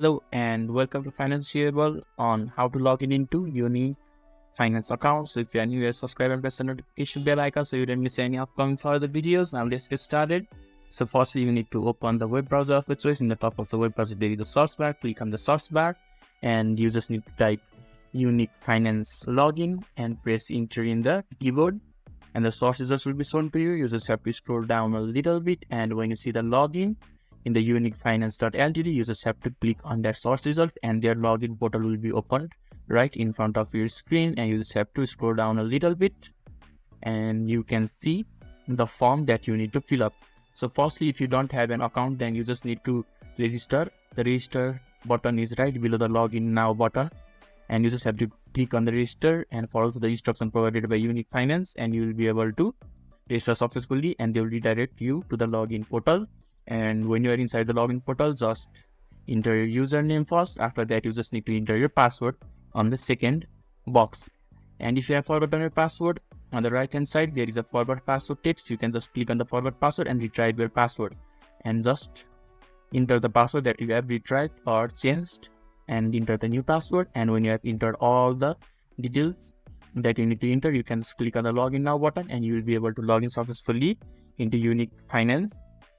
Hello and welcome to Financeable on how to log in into unique finance accounts. So if you are new, subscribe and press the notification bell icon so you don't miss any upcoming further videos. Now let's get started. So firstly, you need to open the web browser of your choice. In the top of the web browser, there is a search bar. Click on the search bar and you just need to type unique finance login and press enter in the keyboard. And the source results will be shown to you. You just have to scroll down a little bit, and when you see the login in the uniquefinance.ltd, you just have to click on that source result and their login portal will be opened right in front of your screen. And you just have to scroll down a little bit and you can see the form that you need to fill up. So firstly, if you don't have an account, then you just need to register. The register button is right below the login now button, and you just have to click on the register and follow the instruction provided by Unique Finance, and you will be able to register successfully, and they will redirect you to the login portal. And when you are inside the login portal, just enter your username first. After that, you just need to enter your password on the second box. And if you have forgotten your password, on the right hand side there is a forward password text. You can just click on the forward password and retrieve your password, and just enter the password that you have retrieved or changed and enter the new password. And when you have entered all the details that you need to enter, you can just click on the login now button and you will be able to log in successfully into Unique Finance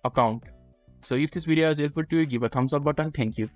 account. So if this video is helpful to you, give a thumbs up button. Thank you.